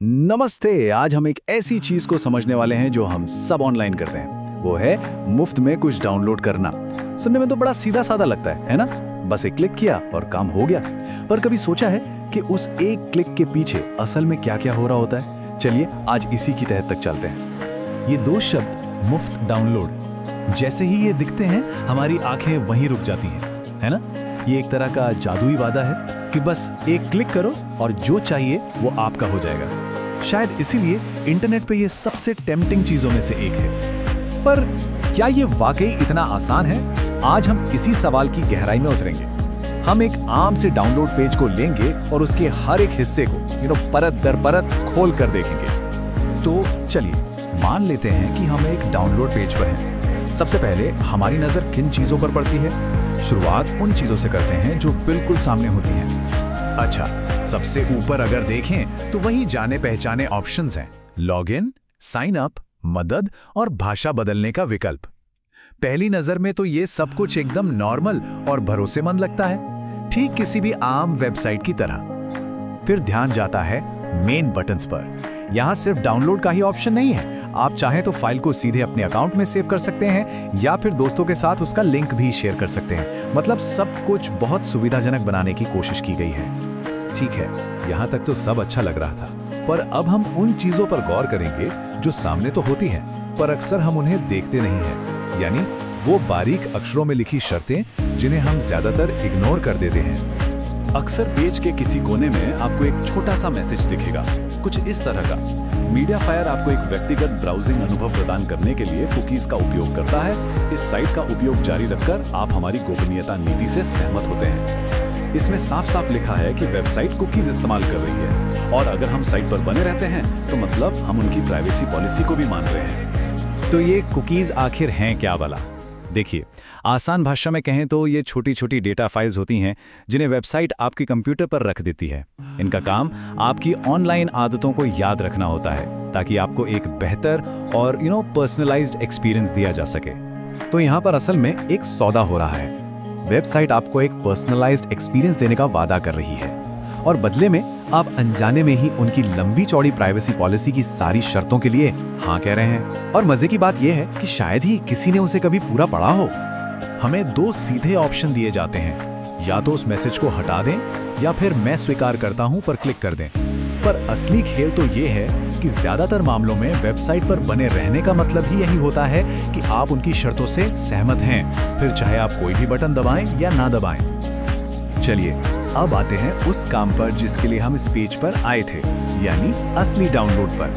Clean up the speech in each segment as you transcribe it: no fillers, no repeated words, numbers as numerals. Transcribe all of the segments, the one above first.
नमस्ते। आज हम एक ऐसी चीज को समझने वाले हैं जो हम सब ऑनलाइन करते हैं। वो है मुफ्त में कुछ डाउनलोड करना। सुनने में तो बड़ा सीधा साधा लगता है ना? बस एक क्लिक किया और काम हो गया। पर कभी सोचा है कि उस एक क्लिक के पीछे असल में क्या क्या हो रहा होता है? चलिए आज इसी की तह तक चलते हैं। ये दो शब्द मुफ्त डाउनलोड, जैसे ही ये दिखते हैं हमारी आंखें वहीं रुक जाती हैं, है ना? ये एक तरह का जादुई वादा है कि बस एक क्लिक करो और जो चाहिए वो आपका हो जाएगा। शायद इसीलिए इंटरनेट पे ये सबसे टेम्पटिंग चीजों में से एक है। पर क्या ये वाकई इतना आसान है? आज हम इसी सवाल की गहराई में उतरेंगे। हम एक आम से डाउनलोड पेज को लेंगे और उसके हर एक हिस्से को परत दर परत खोल कर देखेंगे। तो चलिए मान लेते हैं कि हम एक डाउनलोड पेज पर हैं। सबसे पहले हमारी नजर किन चीजों पर पड़ती है? शुरुआत उन चीजों से करते हैं जो बिल्कुल सामने होती हैं। अच्छा, सबसे ऊपर अगर देखें तो वही जाने पहचाने ऑप्शंस हैं। लॉगिन, साइन अप, मदद और भाषा बदलने का विकल्प। पहली नजर में तो ये सब कुछ एकदम नॉर्मल और भरोसेमंद लगता है, ठीक किसी भी आम वेबसाइट की तरह। फिर ध्यान जाता है मेन बटन्स पर। यहाँ सिर्फ डाउनलोड का ही ऑप्शन नहीं है। आप चाहें तो फाइल को सीधे अपने अकाउंट में सेव कर सकते हैं या फिर दोस्तों के साथ उसका लिंक भी शेयर कर सकते हैं। मतलब सब कुछ बहुत सुविधाजनक बनाने की कोशिश की गई है। ठीक है, यहाँ तक तो सब अच्छा लग रहा था, पर अब हम उन चीजों पर गौर करेंगे जो सामने तो होती हैं, पर अक्सर हम उन्हें देखते नहीं हैं। यानी वो बारीक अक्षरों में लिखी शर्तें जिन्हें हम ज्यादातर इग्नोर कर देते हैं। अक्सर पेज के किसी कोने में आपको एक छोटा सा मैसेज दिखेगा, कुछ इस तरह का। मीडियाफायर आपको एक व्यक्तिगत ब्राउजिंग अनुभव प्रदान करने के लिए कुकीज का उपयोग करता है। इस साइट का उपयोग जारी रखकर आप हमारी गोपनीयता नीति से सहमत होते हैं। इसमें साफ साफ लिखा है कि वेबसाइट कुकीज इस्तेमाल कर रही है, और अगर हम साइट पर बने रहते हैं तो मतलब हम उनकी प्राइवेसी पॉलिसी को भी मान रहे हैं। तो ये कुकीज आखिर हैं क्या भला? देखिए, आसान भाषा में कहें तो ये छोटी छोटी डेटा फाइल्स होती हैं जिन्हें वेबसाइट आपके कंप्यूटर पर रख देती है। इनका काम आपकी ऑनलाइन आदतों को याद रखना होता है ताकि आपको एक बेहतर और पर्सनलाइज्ड एक्सपीरियंस दिया जा सके। तो यहाँ पर असल में एक सौदा हो रहा है। वेबसाइट आपको एक पर्सनलाइज्ड एक्सपीरियंस देने का वादा कर रही है और बदले में आप अनजाने में ही उनकी लंबी चौड़ी प्राइवेसी पॉलिसी की सारी शर्तों के लिए हाँ कह रहे हैं। और मजे की बात यह है कि शायद ही किसी ने उसे कभी पूरा पढ़ा हो। हमें दो सीधे ऑप्शन दिए जाते हैं, या तो उस मैसेज को हटा दें या फिर मैं स्वीकार करता हूं पर क्लिक कर दें। पर असली खेल तो ये है कि ज्यादातर मामलों में वेबसाइट पर बने रहने का मतलब ही यही होता है कि आप उनकी शर्तों से सहमत हैं, फिर चाहे आप कोई भी बटन दबाएं या ना दबाएं। चलिए अब आते हैं उस काम पर जिसके लिए हम इस पेज पर आए थे, यानी असली डाउनलोड पर।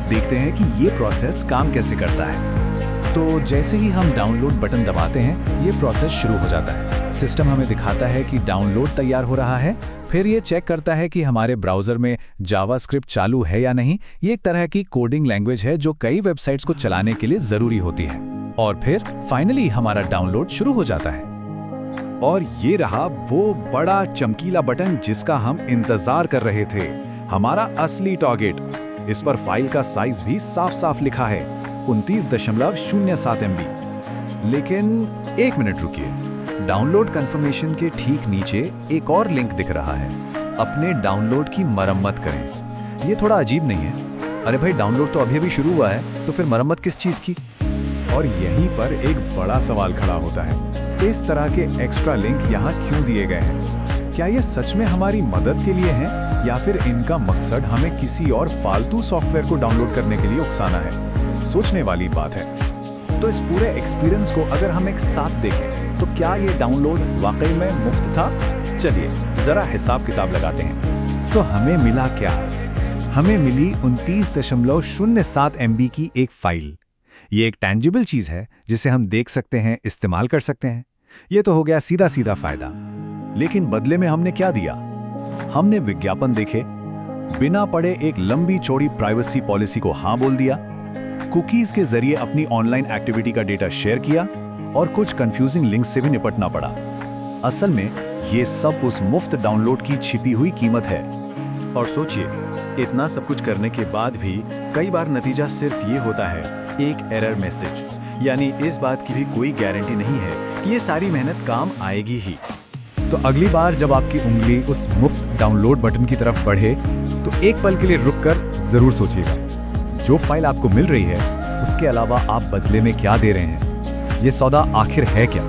देखते हैं कि ये प्रोसेस काम कैसे करता है। तो जैसे ही हम डाउनलोड बटन दबाते हैं, ये प्रोसेस शुरू हो जाता है। सिस्टम हमें दिखाता है कि डाउनलोड तैयार हो रहा है। फिर ये चेक करता है कि हमारे ब्राउजर में जावास्क्रिप्ट चालू है या नहीं। ये एक तरह की कोडिंग लैंग्वेज है जो कई वेबसाइट्स को चलाने के लिए जरूरी होती है। और फिर फाइनली हमारा डाउनलोड शुरू हो जाता है। और ये रहा वो बड़ा चमकीला बटन जिसका हम इंतजार कर रहे थे, हमारा असली टारगेट। इस पर फाइल का साइज भी साफ साफ लिखा है, 29.07 MB। लेकिन एक मिनट रुकिए, डाउनलोड कंफर्मेशन के ठीक नीचे एक और लिंक दिख रहा है, अपने डाउनलोड की मरम्मत करें। ये थोड़ा अजीब नहीं है? अरे भाई, डाउनलोड तो अभी अभी शुरू हुआ है, तो फिर मरम्मत किस चीज की? और यहीं पर एक बड़ा सवाल खड़ा होता है, इस तरह के एक्स्ट्रा लिंक यहाँ क्यों दिए गए हैं? क्या ये सच में हमारी मदद के लिए हैं या फिर इनका मकसद हमें किसी और फालतू सॉफ्टवेयर को डाउनलोड करने के लिए उकसाना है? सोचने वाली बात है। तो इस पूरे एक्सपीरियंस को अगर हम एक साथ देखें तो क्या ये डाउनलोड वाकई में मुफ्त था? चलिए जरा हिसाब किताब लगाते हैं। तो हमें मिला क्या? हमें मिली 29.07 MB की एक फाइल। ये एक टैंजिबल चीज है जिसे हम देख सकते हैं, इस्तेमाल कर सकते हैं। ये तो हो गया सीधा सीधा फायदा। लेकिन बदले में हमने क्या दिया? हमने विज्ञापन देखे, बिना पढ़े एक लंबी चौड़ी प्राइवेसी पॉलिसी को हाँ बोल दिया, कुकीज के जरिए अपनी ऑनलाइन एक्टिविटी का डेटा शेयर किया और कुछ कंफ्यूजिंग लिंक से भी निपटना पड़ा। असल में ये सब उस मुफ्त डाउनलोड की छिपी हुई कीमत है। और सोचिए, इतना सब कुछ करने के बाद भी कई बार नतीजा सिर्फ ये होता है, एक एरर मैसेज। यानी इस बात की भी कोई गारंटी नहीं है कि ये सारी मेहनत काम आएगी ही। तो अगली बार जब आपकी उंगली उस मुफ्त डाउनलोड बटन की तरफ बढ़े, तो एक पल के लिए रुककर जरूर सोचिएगा, जो फाइल आपको मिल रही है उसके अलावा आप बदले में क्या दे रहे हैं? ये सौदा आखिर है क्या?